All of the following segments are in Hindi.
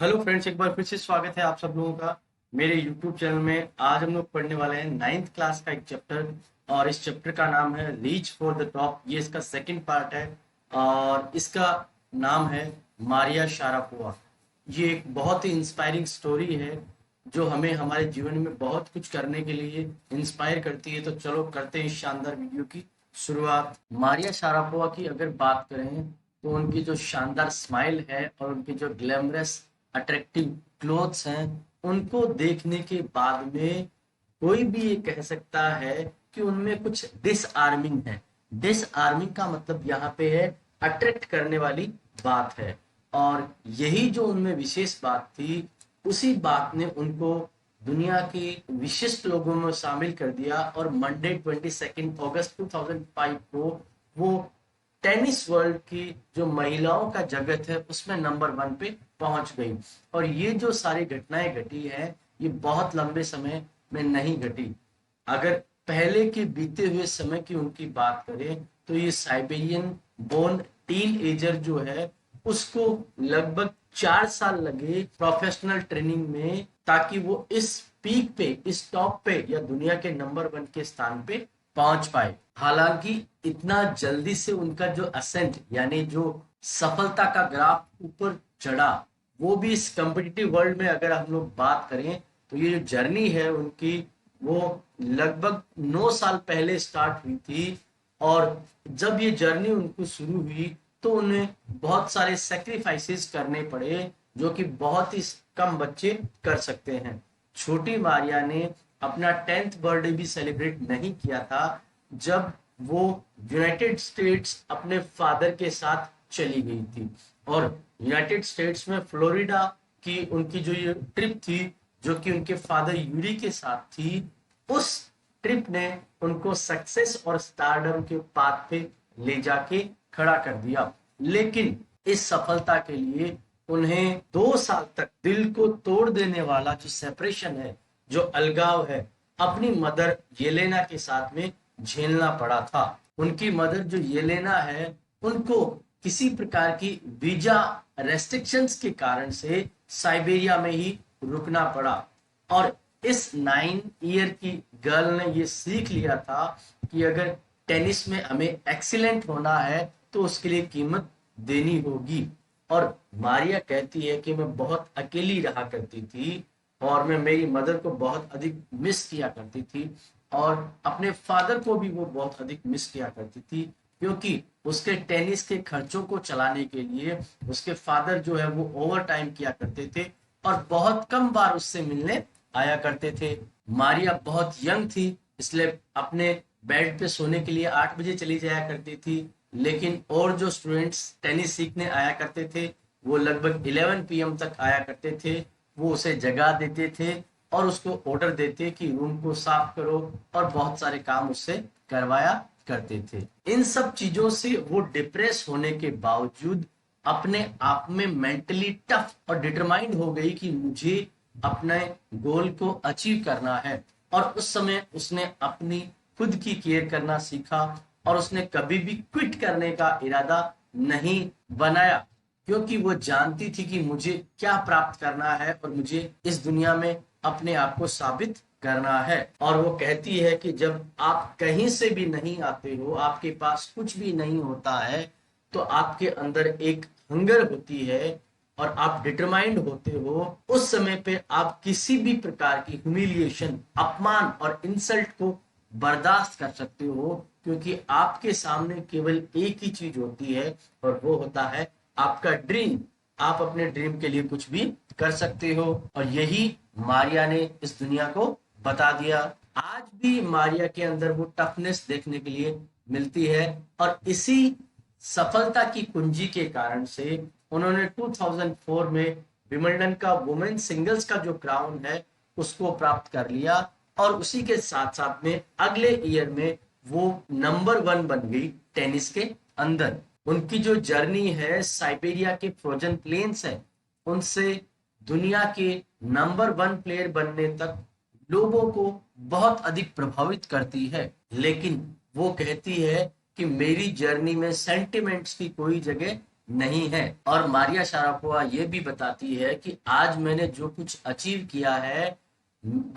हेलो फ्रेंड्स, एक बार फिर से स्वागत है आप सब लोगों का मेरे यूट्यूब चैनल में। आज हम लोग पढ़ने वाले हैं 9th क्लास का एक चैप्टर, और इस चैप्टर का नाम है रीच फॉर द टॉप। ये इसका सेकंड पार्ट है और इसका नाम है मारिया शारापोवा। ये एक बहुत ही इंस्पायरिंग स्टोरी है जो हमें हमारे जीवन में बहुत कुछ करने के लिए इंस्पायर करती है। तो चलो करते हैं इस शानदार वीडियो की शुरुआत। मारिया शारापोवा की अगर बात करें तो उनकी जो शानदार स्माइल है और उनकी जो ग्लैमरस अट्रैक्टिव क्लोथ्स हैं, उनको देखने के बाद में कोई भी ये कह सकता है कि उनमें कुछ डिसआर्मिंग है। डिसआर्मिंग का मतलब यहाँ पे है अट्रैक्ट करने वाली बात है, और यही जो उनमें विशेष बात थी, उसी बात ने उनको दुनिया के विशिष्ट लोगों में शामिल कर दिया। और मंडे 22 अगस्त 2005 को वो टेनिस वर्ल्ड की जो महिलाओं का जगत है उसमें नंबर 1 पे पहुंच गई। और ये जो सारी घटनाएं घटी है, ये बहुत लंबे समय में नहीं घटी। अगर पहले के बीते हुए समय की उनकी बात करें तो ये साइबेरियन बोर्न टीन एजर जो है, उसको लगभग 4 साल लगे प्रोफेशनल ट्रेनिंग में, ताकि वो इस पीक पे, इस टॉप पे या दुनिया के नंबर 1 के स्थान पे पहुंच पाए। हालांकि इतना जल्दी से उनका जो असेंट यानी जो सफलता का ग्राफ ऊपर चढ़ा, वो भी इस कम्पिटिटिव वर्ल्ड में अगर हम लोग बात करें तो ये जो जर्नी है उनकी, वो लगभग 9 साल पहले स्टार्ट हुई थी। और जब ये जर्नी उनको शुरू हुई तो उन्हें बहुत सारे सेक्रीफाइसेस करने पड़े, जो कि बहुत ही कम बच्चे कर सकते हैं। छोटी मारिया ने अपना 10th बर्थडे भी सेलिब्रेट नहीं किया था जब वो यूनाइटेड स्टेट्स अपने फादर के साथ चली गई थी। और यूनाइटेड स्टेट्स में फ्लोरिडा की उनकी जो ये ट्रिप थी, जो कि उनके फादर यूरी के साथ थी, उस ट्रिप ने उनको सक्सेस और स्टारडम के पाथ पे ले जाके खड़ा कर दिया। लेकिन इस सफलता के लिए उन्हें 2 साल तक दिल को तोड़ देने वाला जो सेपरेशन है, जो अलगाव है, अपनी मदर येलेना के साथ में झेलना पड़ा था। उनकी मदर जो येलेना है, उनको किसी प्रकार की वीजा रेस्ट्रिक्शंस के कारण से साइबेरिया में ही रुकना पड़ा। और इस 9 ईयर की गर्ल ने ये सीख लिया था कि अगर टेनिस में हमें एक्सीलेंट होना है तो उसके लिए कीमत देनी होगी। और मारिया कहती है कि मैं बहुत अकेली रहा करती थी और मैं मेरी मदर को बहुत अधिक मिस किया करती थी, और अपने फादर को भी वो बहुत अधिक मिस किया करती थी, क्योंकि उसके टेनिस के खर्चों को चलाने के लिए उसके फादर जो है वो ओवर टाइम किया करते थे और बहुत कम बार उससे मिलने आया करते थे। मारिया बहुत यंग थी, इसलिए अपने बेड पे सोने के लिए 8 बजे चली जाया करती थी। लेकिन और जो स्टूडेंट्स टेनिस सीखने आया करते थे, वो लगभग 11 PM तक आया करते थे। वो उसे जगा देते थे और उसको ऑर्डर देते कि रूम को साफ करो, और बहुत सारे काम उससे करवाया करते थे। इन सब चीजों से वो डिप्रेस होने के बावजूद अपने आप में मेंटली टफ और डिटरमाइंड हो गई कि मुझे अपने गोल को अचीव करना है। और उस समय उसने अपनी खुद की केयर करना सीखा, और उसने कभी भी क्विट करने का इरादा नहीं बनाया, क्योंकि वो जानती थी कि मुझे क्या प्राप्त करना है और मुझे इस दुनिया में अपने आप को साबित करना है। और वो कहती है कि जब आप कहीं से भी नहीं आते हो, आपके पास कुछ भी नहीं होता है, तो आपके अंदर एक हंगर होती है और आप डिटरमाइंड होते हो। उस समय पे आप किसी भी प्रकार की ह्यूमिलिएशन, अपमान और इंसल्ट को बर्दाश्त कर सकते हो, क्योंकि आपके सामने केवल एक ही चीज होती है, और वो होता है आपका ड्रीम। आप अपने ड्रीम के लिए कुछ भी कर सकते हो, और यही मारिया ने इस दुनिया को बता दिया। आज भी मारिया के अंदर वो टफनेस देखने के लिए मिलती है, और इसी सफलता की कुंजी के कारण से उन्होंने 2004 में विंबलडन का वुमेन सिंगल्स का जो क्राउन है उसको प्राप्त कर लिया। और उसी के साथ साथ में अगले ईयर में वो नंबर 1 बन गई टेनिस के अंदर। उनकी जो जर्नी है साइबेरिया के फ्रोजन प्लेन्स है, उनसे दुनिया के नंबर 1 प्लेयर बनने तक लोगों को बहुत अधिक प्रभावित करती है। लेकिन वो कहती है कि मेरी जर्नी में सेंटिमेंट्स की कोई जगह नहीं है। और मारिया शारापोवा ये भी बताती है कि आज मैंने जो कुछ अचीव किया है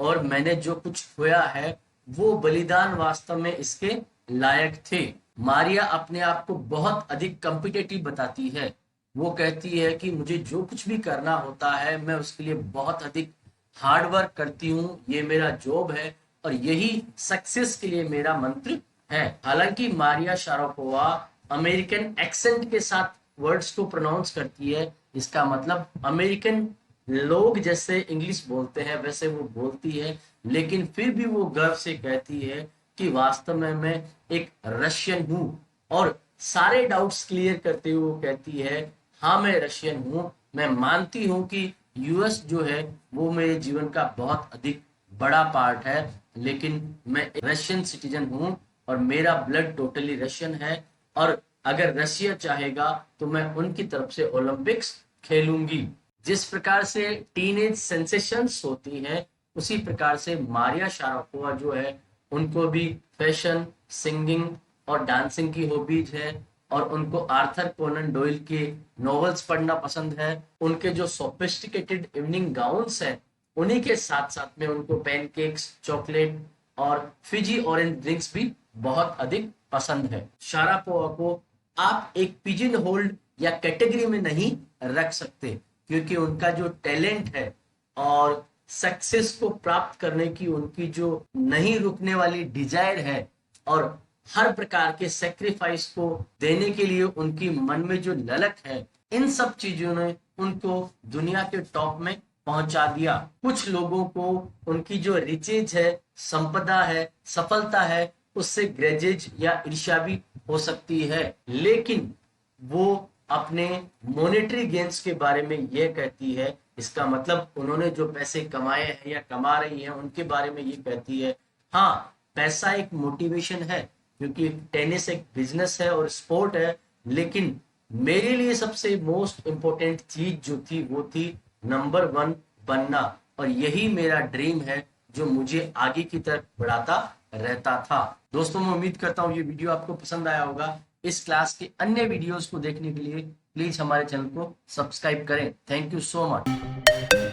और मैंने जो कुछ खोया है वो बलिदान वास्तव में इसके लायक थे। मारिया अपने आप को बहुत अधिक कॉम्पिटिटिव बताती है। वो कहती है कि मुझे जो कुछ भी करना होता है मैं उसके लिए बहुत अधिक हार्ड वर्क करती हूँ, ये मेरा जॉब है और यही सक्सेस के लिए मेरा मंत्र है। हालांकि मारिया शारापोवा अमेरिकन एक्सेंट के साथ वर्ड्स को प्रोनाउंस करती है, इसका मतलब अमेरिकन लोग जैसे इंग्लिश बोलते हैं वैसे वो बोलती है, लेकिन फिर भी वो गर्व से कहती है कि वास्तव में मैं एक रशियन हूँ। और सारे डाउट्स क्लियर करते हुए वो कहती है हाँ मैं रशियन हूँ, मैं मानती हूँ कि यूएस जो है वो मेरे जीवन का बहुत अधिक बड़ा पार्ट है, लेकिन मैं रशियन सिटीजन हूँ और मेरा ब्लड टोटली रशियन है। और अगर रशिया चाहेगा तो मैं उनकी तरफ से ओलंपिक्स खेलूंगी। जिस प्रकार से टीनेज सेंसेशंस होती हैं उसी प्रकार से मारिया शारापोवा जो है उनको भी फैशन, सिंगिंग और डांसिंग की हॉबीज है और उनको आर्थर कोनन डॉयल के नॉवेल्स पढ़ना पसंद है। उनके जो सोफिस्टिकेटेड इवनिंग गाउन्स हैं उन्हीं के साथ साथ में उनको पैनकेक्स, चॉकलेट और फिजी ऑरेंज ड्रिंक्स भी बहुत अधिक पसंद है। शारापोवा को आप एक पिजन होल्ड या कैटेगरी में नहीं रख सकते क्योंकि उनका जो टैलेंट है और सक्सेस को प्राप्त करने की उनकी जो नहीं रुकने वाली डिजायर है और हर प्रकार के सेक्रीफाइस को देने के लिए उनकी मन में जो ललक है, इन सब चीजों ने उनको दुनिया के टॉप में पहुंचा दिया। कुछ लोगों को उनकी जो रिचेज है, संपदा है, सफलता है, उससे ग्रेजेज या ईर्ष्या भी हो सकती है, लेकिन वो अपने मॉनेटरी गेन्स के बारे में ये कहती है, इसका मतलब उन्होंने जो पैसे कमाए हैं या कमा रही हैं उनके बारे में ये कहती है हाँ पैसा एक मोटिवेशन है क्योंकि टेनिस एक बिजनेस है और स्पोर्ट है, लेकिन मेरे लिए सबसे मोस्ट इम्पोर्टेंट चीज जो थी वो थी नंबर 1 बनना और यही मेरा ड्रीम है जो मुझे आगे की तरफ बढ़ाता रहता था। दोस्तों मैं उम्मीद करता हूँ ये वीडियो आपको पसंद आया होगा। इस क्लास के अन्य वीडियोस को देखने के लिए प्लीज हमारे चैनल को सब्सक्राइब करें। Thank you so much.